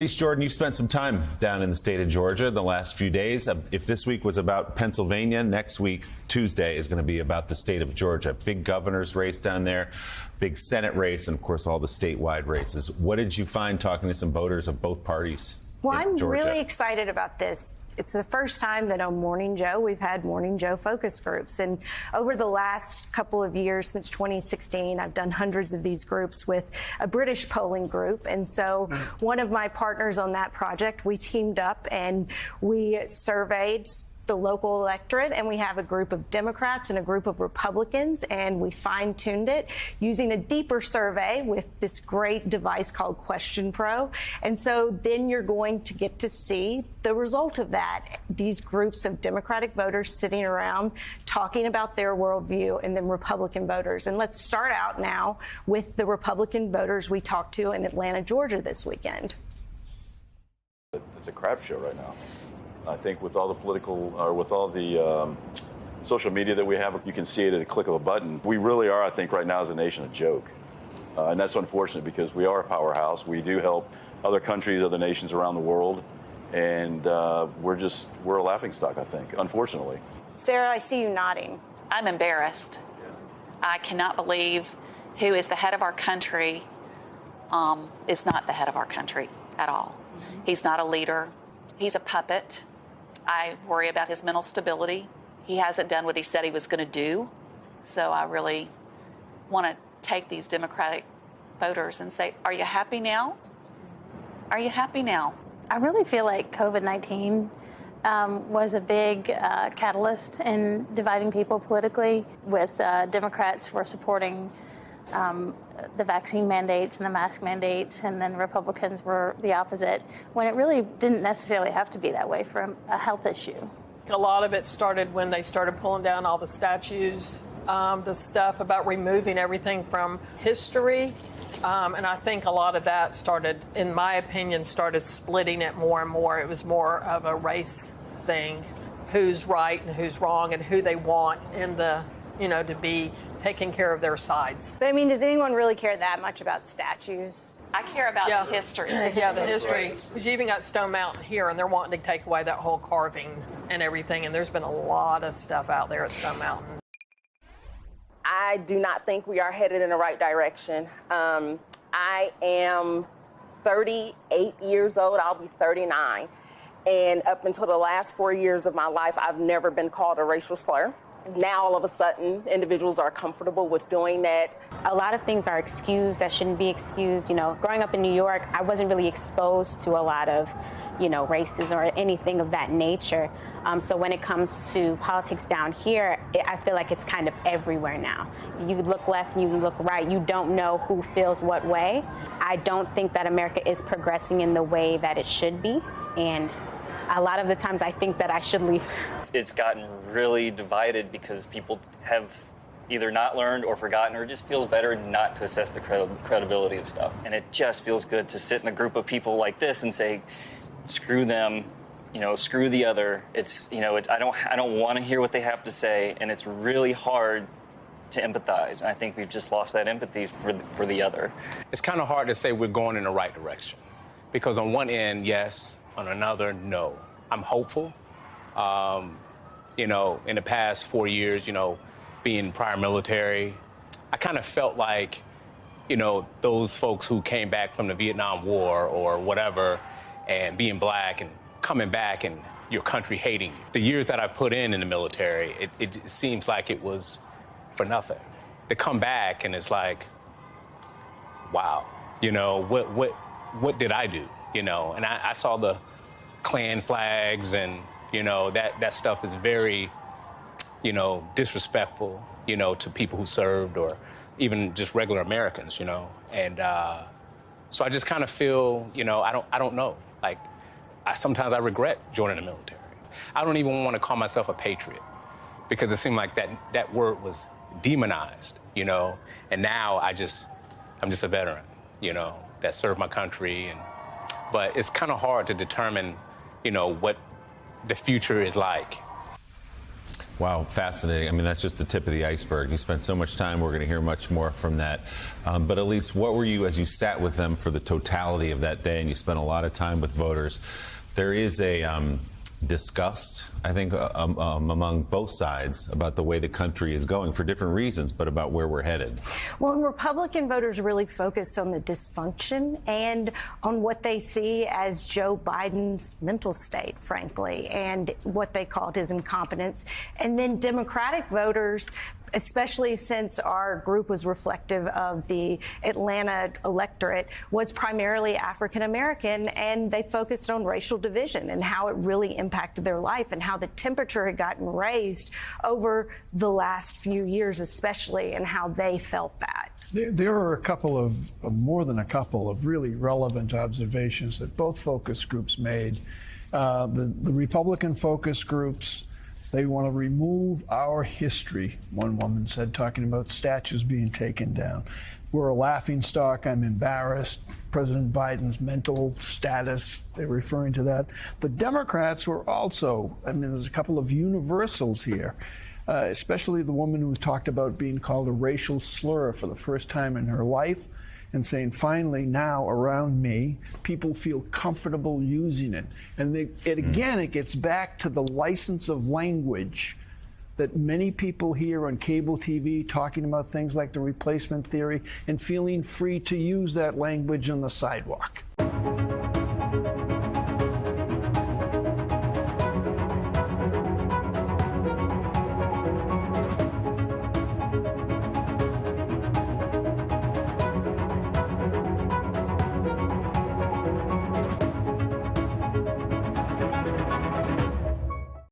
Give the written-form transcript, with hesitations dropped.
Elise, Jordan, you spent some time down in the state of Georgia the last few days. If this week was about Pennsylvania, next week, Tuesday, is going to be about the state of Georgia. Big governor's race down there, big Senate race, and, of course, all the statewide races. What did you find talking to some voters of both parties? Well, I'm Georgia? really excited about this. It's the first time that on Morning Joe, we've had Morning Joe focus groups. And over the last couple of years, since 2016, I've done hundreds of these groups with a British polling group. And so one of my partners on that project, we teamed up and we surveyed the local electorate, and we have a group of Democrats and a group of Republicans, and we fine-tuned it using a deeper survey with this great device called Question Pro. And so then you're going to get to see the result of that. These groups of Democratic voters sitting around talking about their worldview, and then Republican voters. And let's start out now with the Republican voters we talked to in Atlanta, Georgia this weekend. It's a crap show right now. I think with all the social media that we have, you can see it at a click of a button. We really are, I think, right now as a nation, a joke. And that's unfortunate because we are a powerhouse. We do help other countries, other nations around the world. And we're a laughingstock, I think, unfortunately. Sarah, I see you nodding. I'm embarrassed. I cannot believe who is the head of our country is not the head of our country at all. He's not a leader. He's a puppet. I worry about his mental stability. He hasn't done what he said he was going to do. So I really want to take these Democratic voters and say, are you happy now? Are you happy now? I really feel like COVID-19 was a big catalyst in dividing people politically, with Democrats were supporting the vaccine mandates and the mask mandates, and then Republicans were the opposite, when it really didn't necessarily have to be that way for a health issue. A lot of it started when they started pulling down all the statues, the stuff about removing everything from history. And I think a lot of that started, in my opinion, started splitting it more and more. It was more of a race thing, who's right and who's wrong and who they want in the, to be taking care of their sides. But I mean, does anyone really care that much about statues? I care about the history. Yeah, the history. Because you even got Stone Mountain here, and they're wanting to take away that whole carving and everything. And there's been a lot of stuff out there at Stone Mountain. I do not think we are headed in the right direction. I am 38 years old. I'll be 39. And up until the last 4 years of my life, I've never been called a racial slur. Now, all of a sudden, individuals are comfortable with doing that. A lot of things are excused that shouldn't be excused. Growing up in New York, I wasn't really exposed to a lot of, racism or anything of that nature. So when it comes to politics down here, I feel like it's kind of everywhere now. You look left, you look right, you don't know who feels what way. I don't think that America is progressing in the way that it should be. And a lot of the times I think that I should leave. It's gotten really divided because people have either not learned or forgotten, or it just feels better not to assess the credibility of stuff. And it just feels good to sit in a group of people like this and say, screw them, screw the other. I don't want to hear what they have to say, and it's really hard to empathize. And I think we've just lost that empathy for the other. It's kind of hard to say we're going in the right direction, because on one end, yes, on another, no. I'm hopeful. In the past 4 years, being prior military, I kind of felt like, those folks who came back from the Vietnam War or whatever, and being black and coming back and your country hating you. The years that I put in the military, it seems like it was for nothing. To come back and it's like, wow, what did I do? And I saw the Klan flags, and that stuff is very, disrespectful, to people who served, or even just regular Americans, And so I just kind of feel, I don't know. Like, sometimes I regret joining the military. I don't even want to call myself a patriot, because it seemed like that word was demonized, And now I'm just a veteran, that served my country. But it's kind of hard to determine, what the future is like. Wow, fascinating. I mean, that's just the tip of the iceberg. You spent so much time. We're going to hear much more from that. But Elise, what were you, as you sat with them for the totality of that day, and you spent a lot of time with voters, there is a disgust, I think, among both sides about the way the country is going for different reasons, but about where we're headed. Well, and Republican voters really focus on the dysfunction and on what they see as Joe Biden's mental state, frankly, and what they called his incompetence. And then Democratic voters, especially since our group was reflective of the Atlanta electorate, was primarily African American, and they focused on racial division and how it really impacted their life and how the temperature had gotten raised over the last few years, especially, and how they felt that. There are a couple of, more than a couple of really relevant observations that both focus groups made. The Republican focus groups, they want to remove our history, one woman said, talking about statues being taken down. We're a laughingstock. I'm embarrassed. President Biden's mental status, they're referring to that. The Democrats were also, I mean, there's a couple of universals here, especially the woman who talked about being called a racial slur for the first time in her life, and saying, finally, now around me, people feel comfortable using it. And again, it gets back to the license of language that many people hear on cable TV talking about things like the replacement theory and feeling free to use that language on the sidewalk.